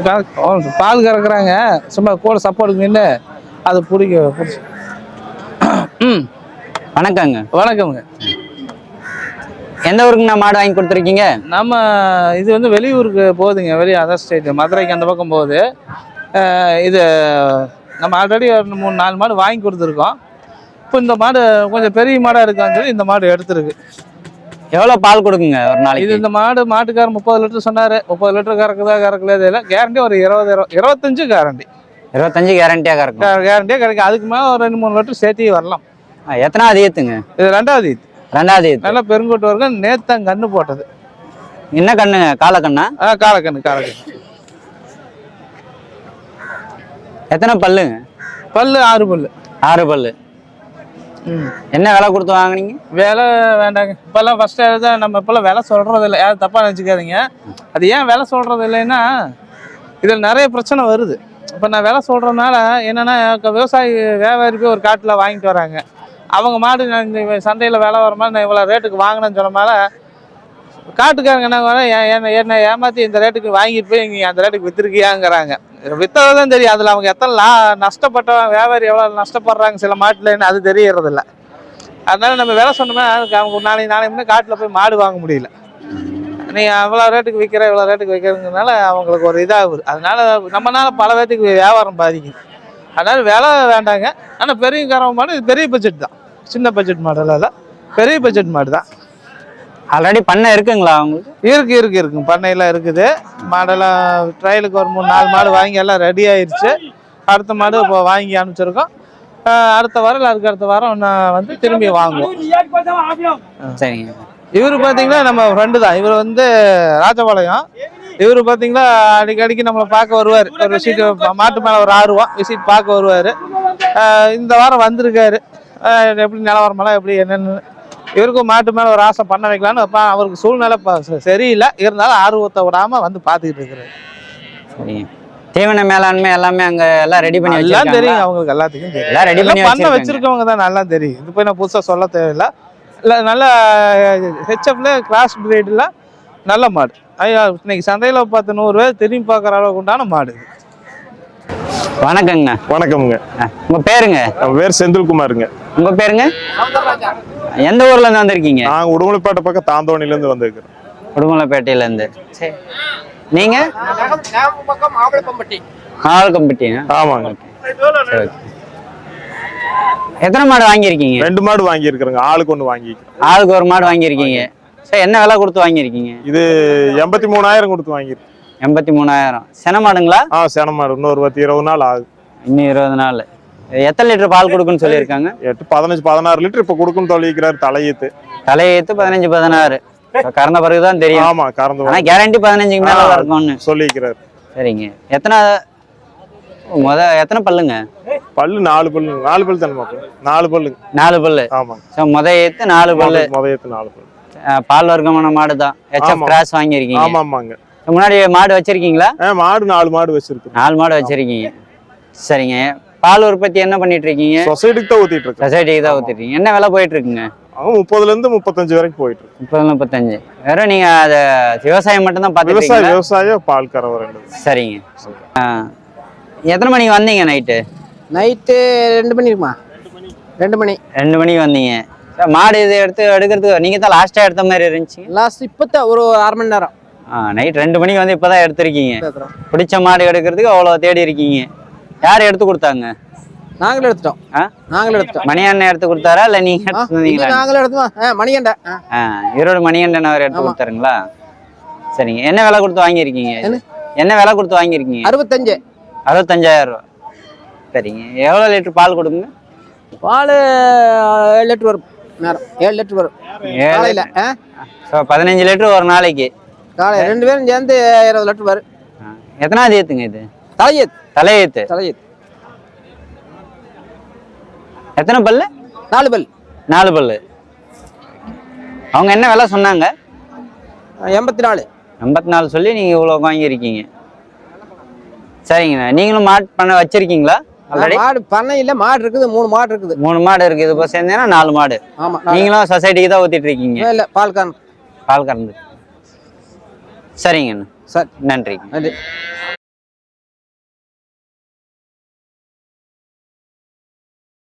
பால் கறக்குறாங்க, சும்மா கூட சப்போர்ட்டுக்கு நின்று அது பிடிச்சி. வணக்கங்க. வணக்கம்ங்க. எந்த ஊருக்கு நான் மாடு வாங்கி கொடுத்துருக்கீங்க? நம்ம இது வந்து வெளியூருக்கு போகுதுங்க, அதர் ஸ்டேட் மதுரைக்கு அந்த பக்கம் போகுது. இது நம்ம ஆல்ரெடி 3-4 மாடு வாங்கி கொடுத்துருக்கோம். இப்போ இந்த மாடு கொஞ்சம் பெரிய மாடாக இருக்கான்னு சொல்லி இந்த மாடு எடுத்துருக்கு. எவ்வளோ பால் கொடுக்குங்க ஒரு நாளைக்கு? இது இந்த மாட்டுக்காரர் 30 லிட்டர் சொன்னார். 30 லிட்டர் கறக்கலையே தெரியல. கேரண்டி ஒரு 25 கேரண்டி. 25 கேரண்டியாக கறக்கும். கேரண்டியாக கிடைக்கும். அதுக்கு மேலே ஒரு 2-3 லிட்டர் சேர்த்தி வரலாம். எத்தனாவது ஈத்துங்க? இது ரெண்டாவது ஈத்து. நல்லா பெருங்கோட்டு வரைக்கும் நேத்தான் கண்ணு போட்டது. என்ன கண்ணுங்க? காலக்கண்ணா? காலக்கண்ணு. எத்தனை பல்லுங்க? பல்லு 6 பல்லு. 6 பல்லு. என்ன விலை கொடுத்து வாங்கினீங்க? விலை வேண்டாங்க. இப்போல்லாம் ஃபஸ்ட்டு நம்ம இப்போல்லாம் விலை சொல்கிறது இல்லை. யாரும் தப்பாக நினச்சிக்காதீங்க. அது ஏன் விலை சொல்கிறது இல்லைன்னா, இதில் நிறைய பிரச்சனை வருது. இப்போ நான் விலை சொல்கிறதுனால என்னென்னா, விவசாயி வியாபாரி போய் ஒரு காட்டில் வாங்கிட்டு வராங்க. அவங்க மாடு இந்த சந்தையில் விலை வர மாதிரி நான் இவ்வளோ ரேட்டுக்கு வாங்கினேன்னு சொன்னனால காட்டுக்காரங்க என்ன என்ன ஏமாற்றி இந்த ரேட்டுக்கு வாங்கிட்டு போய் இங்கே அந்த ரேட்டுக்கு விற்றுருக்கியாங்கிறாங்க. விற்றதை தான் தெரியும். அதில் அவங்க எத்தனை நஷ்டப்பட்ட வியாபாரி எவ்வளோ நஷ்டப்படுறாங்க சில மாட்டில்ன்னு அது தெரியறதில்ல. அதனால நம்ம விலை சொன்னோம்னா அவங்க நாளைக்கு முன்னே காட்டில் போய் மாடு வாங்க முடியல. நீங்கள் அவ்வளோ ரேட்டுக்கு இவ்வளோ ரேட்டுக்கு விற்கிறதுனால அவங்களுக்கு ஒரு இதாகுது. அதனால நம்மளால பல பேர்த்துக்கு வியாபாரம் பாதிக்குது. அதனால விலை வேண்டாங்க. ஆனால் பெரிய கறவை மாடு இது பெரிய பட்ஜெட் தான். சின்ன பட்ஜெட் மாடெல்லாம் இல்லை, பெரிய பட்ஜெட் மாடு தான். ஆல்ரெடி பண்ணை இருக்குங்களா உங்களுக்கு? இருக்குங்க. பண்ணையெல்லாம் இருக்குது. மாடெல்லாம் ட்ரையலுக்கு ஒரு 3-4 மாடு வாங்கி எல்லாம் ரெடி ஆயிடுச்சு. அடுத்த மாடு இப்போ வாங்கி அனுப்பிச்சிருக்கோம். அடுத்த வாரம் இல்லை அதுக்கு அடுத்த வாரம் நான் வந்து திரும்பி வாங்குவோம். சரிங்க. இவர் பார்த்தீங்கன்னா நம்ம ஃப்ரெண்டு தான். இவர் வந்து ராஜபாளையம். இவர் பார்த்தீங்கன்னா அடிக்கடிக்கு நம்மளை பார்க்க வருவார். ஒரு விசிட் மாட்டு மேலே ஒரு 6 ரூபா விசிட் பார்க்க வருவார். இந்த வாரம் வந்திருக்காரு. எப்படி நிலவரமெல்லாம் எப்படி என்னென்னு இவருக்கும் மாட்டு மேலே ஒரு ஆசை பண்ண வைக்கலான்னு அவருக்கு சூழ்நிலை சரியில்லை. இருந்தாலும் ஆர்வத்தை விடாமல் வந்து பார்த்துக்கிட்டு இருக்கிறாரு. சரிங்க. தீவன மேலாண்மை எல்லாமே அங்கே எல்லாம் ரெடி பண்ணி எல்லாம் தெரியும். அவங்களுக்கு எல்லாத்துக்கும் தெரியும். எல்லாம் ரெடி பண்ண வச்சிருக்கவங்க தான் நல்லா தெரியும். இது போய் நான் புதுசாக சொல்ல தேவையில்லை. இல்லை நல்லா ஹெச்எஃப்ல கிராஸ் பிரீடில் நல்ல மாடு. இன்னைக்கு சந்தையில் 100 பேர் திரும்பி பார்க்குற அளவுக்கு உண்டான மாடு. வணக்கங்கண்ணா. வணக்கம்ங்க. உங்க பேருங்க? பேர் செந்தில்குமாருங்க. உங்க பேருங்க? எந்த ஊர்ல இருந்து வந்திருக்கீங்க? நான் உடுமலைப்பேட்டை பக்கம் தாந்தோணில இருந்து வந்திருக்கிறேன். உடுமலைப்பேட்டையில இருந்து. சரி. நீங்க? ஆவலக்கம்பட்டி. ஆமாங்க. எத்தனை மாடு வாங்கியிருக்கீங்க? 2 மாடு வாங்கியிருக்கிறேங்க. ஆளுக்கு 1 வாங்கிக்கிறேன். ஆளுக்கு ஒரு மாடு வாங்கியிருக்கீங்க. சரி, என்ன விலை கொடுத்து வாங்கியிருக்கீங்க? இது 83,000 கொடுத்து வாங்கியிருக்கேன். 83,000. சென மாடுங்களா? சென மாடு. இன்னொரு 20 நாள் ஆகுது. இன்னும் 20 நாள். எத்தனை லிட்டர் பால் கொடுக்குன்னு சொல்லியிருக்காங்க? 15-16 லிட்டர் இப்போ கொடுக்குன்னு சொல்லிக்கிறாரு. தலையீத்து 15-16 கறந்த பிறகுதான் தெரியும். ஆமா, கறந்து. ஆனா கேரண்டி 15க்கு மேல இருக்கும்னு சொல்லிக்கிறாரு. சரிங்க. எத்தனை பல்லுங்க? பல்லு 4 பல்லு. 4 பல்லு தானே? 4 பல்லு. 4 பல்லு. ஆமா. ஏத்து 4 பல்லு. ஏத்து 4 பல்லு. பால் வர்க்கமான மாடு தான். HF கிராஸ் வாங்கியிருக்கீங்க? ஆமாங்க. முன்னாடி மாடு வச்சிருக்கீங்களா? மாடு 4 மாடு வச்சிருக்கு. 4 மாடு வச்சிருக்கீங்க. சரிங்க. பால் உற்பத்தி என்ன பண்ணிட்டு இருக்கீங்க? சொசைட்டிக்கு தான் ஊத்திட்டு இருக்கேன். சொசைட்டிக்கு தான் ஊத்திட்டு இருக்கீங்க. என்ன விலை போயிட்டு இருக்குங்க? 30ல இருந்து 35 வரைக்கும் போயிட்டு இருக்கு. 30-35. வேற நீங்க அத விவசாயம் மட்டும் தான் பாத்துட்டீங்க? விவசாயம் பால் கறவை 2. சரிங்க. எத்தனை மணிக்கு வந்தீங்க? நைட்டு 2 மணி இருக்குமா? 2 மணி. 2 மணிக்கு வந்தீங்க. மாடு இது எடுக்கிறதுக்கு நீங்க தான் லாஸ்டா எடுத்த மாதிரி இருந்துச்சு? லாஸ்ட் இப்பதான் ஒரு 1/2 மணி நேரம். நைட் 2 மணிக்கு வந்து இப்பதான் எடுத்திருக்கீங்க. பிடிச்ச மாடு எடுக்கிறதுக்கு அவ்வளவு தேடி இருக்கீங்க. யார் எடுத்து கொடுத்தாங்க? நாங்களே எடுத்துட்டோம். மணியண்ணன் எடுத்து கொடுத்தாரா இல்ல நீங்க எடுத்துட்டீங்களா? நாங்களே எடுத்தோம். மணிகண்டன். ஈரோடு மணிகண்டன் அவர் எடுத்து கொடுத்தாருங்களா? சரிங்க. என்ன விலை கொடுத்து வாங்கியிருக்கீங்க? என்ன விலை கொடுத்து வாங்கியிருக்கீங்க? 65,000 ரூபா. சரிங்க. எவ்வளவு லிட்டர் பால் கொடுக்குங்க? பால் 7 லிட்டர் வரும். 7 லிட்டர் வரும் காலையில. 15 லிட்டர் ஒரு நாளைக்கு. காலை 2 பேரும் சேர்ந்து 20 லிட்டர் வரும். எத்தனாவது ஏத்துங்க இது? தலையேத்து. எத்தனை பல்லு? 4 பல்லு. 4 பல்லு. அவங்க என்ன விலை சொன்னாங்க? 84 சொல்லி நீங்க இவ்வளவு வாங்கியிருக்கீங்க. சரிங்கண்ணா. நீங்களும் மாடு பண்ண வச்சிருக்கீங்களா? மாடு பண்ணை இல்ல, மாடு இருக்குது. 3 மாடு இருக்குது. 3 மாடு இருக்கு. இது இப்போ சேர்ந்தேன்னா 4 மாடு. ஆமா. நீங்களும் சொசைட்டிக்கு தான் ஊத்திட்டு இருக்கீங்க? இல்ல, பால் கறந்து. சரிங்கண்ணா. சரி, நன்றி.